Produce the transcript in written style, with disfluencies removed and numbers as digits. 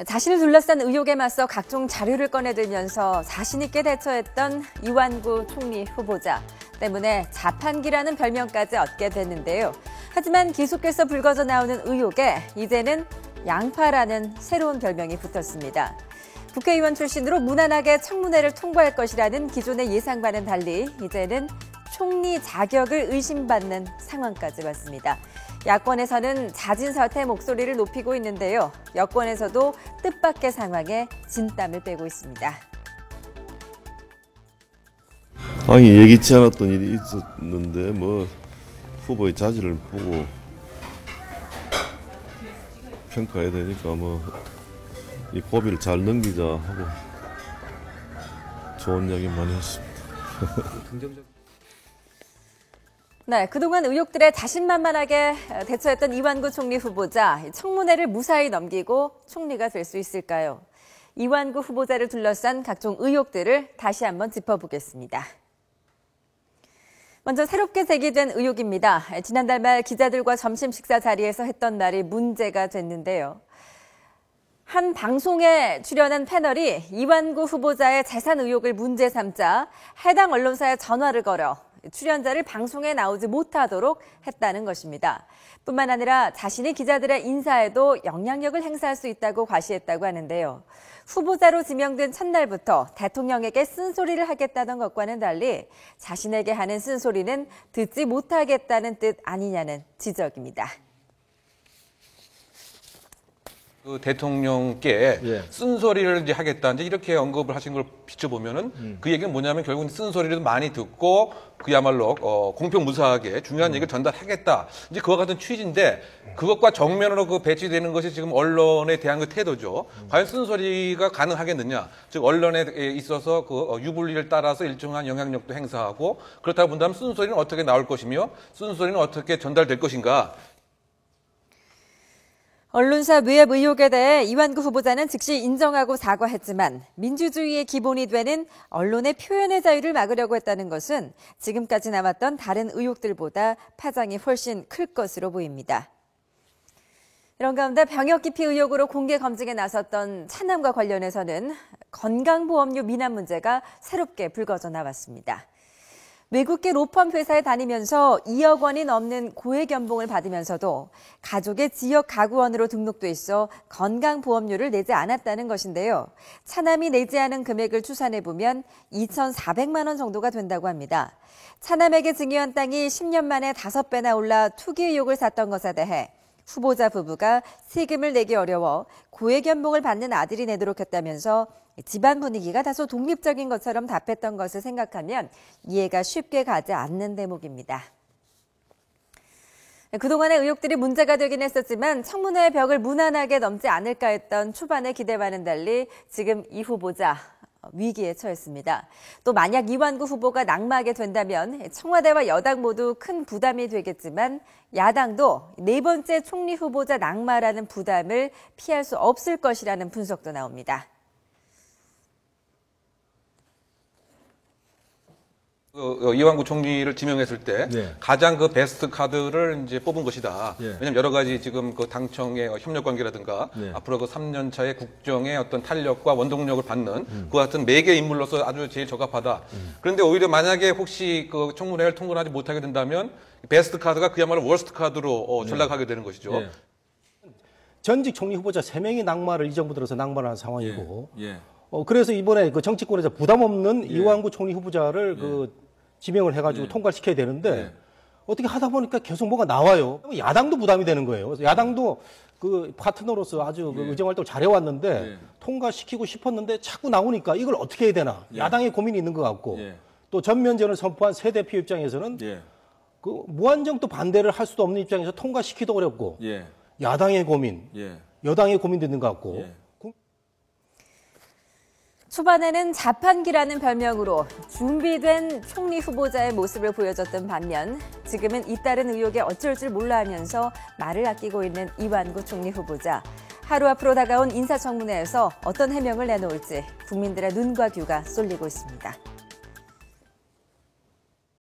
자신을 둘러싼 의혹에 맞서 각종 자료를 꺼내들면서 자신 있게 대처했던 이완구 총리 후보자 때문에 자판기라는 별명까지 얻게 됐는데요. 하지만 계속해서 불거져 나오는 의혹에 이제는 양파라는 새로운 별명이 붙었습니다. 국회의원 출신으로 무난하게 청문회를 통과할 것이라는 기존의 예상과는 달리 이제는 총리 자격을 의심받는 상황까지 왔습니다. 야권에서는 자진 사퇴 목소리를 높이고 있는데요. 여권에서도 뜻밖의 상황에 진땀을 빼고 있습니다. 아니 예기치 않았던 일이 있었는데 후보의 자질을 보고 평가해야 되니까 이 고비를 잘 넘기자 하고 좋은 이야기 많이 했습니다. 네, 그동안 의혹들에 자신만만하게 대처했던 이완구 총리 후보자, 청문회를 무사히 넘기고 총리가 될 수 있을까요? 이완구 후보자를 둘러싼 각종 의혹들을 다시 한번 짚어보겠습니다. 먼저 새롭게 제기된 의혹입니다. 지난달 말 기자들과 점심 식사 자리에서 했던 말이 문제가 됐는데요. 한 방송에 출연한 패널이 이완구 후보자의 재산 의혹을 문제 삼자 해당 언론사에 전화를 걸어 출연자를 방송에 나오지 못하도록 했다는 것입니다. 뿐만 아니라 자신이 기자들의 인사에도 영향력을 행사할 수 있다고 과시했다고 하는데요. 후보자로 지명된 첫날부터 대통령에게 쓴소리를 하겠다던 것과는 달리 자신에게 하는 쓴소리는 듣지 못하겠다는 뜻 아니냐는 지적입니다. 그 대통령께 쓴소리를 이제 하겠다 이제 이렇게 언급을 하신 걸 비춰보면은 그 얘기는 뭐냐면 결국은 쓴소리를 많이 듣고 그야말로 공평무사하게 중요한 얘기를 전달하겠다 이제 그와 같은 취지인데 그것과 정면으로 그 배치되는 것이 지금 언론에 대한 그 태도죠. 과연 쓴소리가 가능하겠느냐? 즉 언론에 있어서 그 유불리를 따라서 일정한 영향력도 행사하고 그렇다고 본다면 쓴소리는 어떻게 나올 것이며 쓴소리는 어떻게 전달될 것인가? 언론사 외압 의혹에 대해 이완구 후보자는 즉시 인정하고 사과했지만 민주주의의 기본이 되는 언론의 표현의 자유를 막으려고 했다는 것은 지금까지 나왔던 다른 의혹들보다 파장이 훨씬 클 것으로 보입니다. 이런 가운데 병역 기피 의혹으로 공개 검증에 나섰던 차남과 관련해서는 건강보험료 미납 문제가 새롭게 불거져 나왔습니다. 외국계 로펌 회사에 다니면서 2억 원이 넘는 고액 연봉을 받으면서도 가족의 지역 가구원으로 등록돼 있어 건강보험료를 내지 않았다는 것인데요. 차남이 내지 않은 금액을 추산해보면 2,400만 원 정도가 된다고 합니다. 차남에게 증여한 땅이 10년 만에 5배나 올라 투기 의혹을 샀던 것에 대해 후보자 부부가 세금을 내기 어려워 고액 연봉을 받는 아들이 내도록 했다면서 집안 분위기가 다소 독립적인 것처럼 답했던 것을 생각하면 이해가 쉽게 가지 않는 대목입니다. 그동안의 의혹들이 문제가 되긴 했었지만 청문회의 벽을 무난하게 넘지 않을까 했던 초반의 기대와는 달리 지금 이 후보자 위기에 처했습니다. 또 만약 이완구 후보가 낙마하게 된다면 청와대와 여당 모두 큰 부담이 되겠지만 야당도 네 번째 총리 후보자 낙마라는 부담을 피할 수 없을 것이라는 분석도 나옵니다. 이완구 총리를 지명했을 때 가장 그 베스트 카드를 이제 뽑은 것이다. 왜냐하면 여러 가지 지금 그 당청의 협력 관계라든가 앞으로 그 3년 차의 국정의 어떤 탄력과 원동력을 받는 그 같은 매개 인물로서 아주 제일 적합하다. 그런데 오히려 만약에 혹시 그 청문회를 통과하지 못하게 된다면 베스트 카드가 그야말로 워스트 카드로 전락하게 되는 것이죠. 전직 총리 후보자 3명이 낙마를 이 정부 들어서 낙마를 한 상황이고 그래서 이번에 그 정치권에서 부담 없는 이완구 총리 후보자를 지명을 해가지고 통과를 시켜야 되는데 어떻게 하다 보니까 계속 뭐가 나와요. 야당도 부담이 되는 거예요. 그래서 야당도 그 파트너로서 아주 그 의정활동을 잘해왔는데 통과시키고 싶었는데 자꾸 나오니까 이걸 어떻게 해야 되나. 야당의 고민이 있는 것 같고 또 전면전을 선포한 새 대표 입장에서는 그 무한정 또 반대를 할 수도 없는 입장에서 통과시키기도 어렵고 야당의 고민, 여당의 고민도 있는 것 같고 초반에는 자판기라는 별명으로 준비된 총리 후보자의 모습을 보여줬던 반면 지금은 잇따른 의혹에 어쩔 줄 몰라 하면서 말을 아끼고 있는 이완구 총리 후보자. 하루 앞으로 다가온 인사청문회에서 어떤 해명을 내놓을지 국민들의 눈과 귀가 쏠리고 있습니다.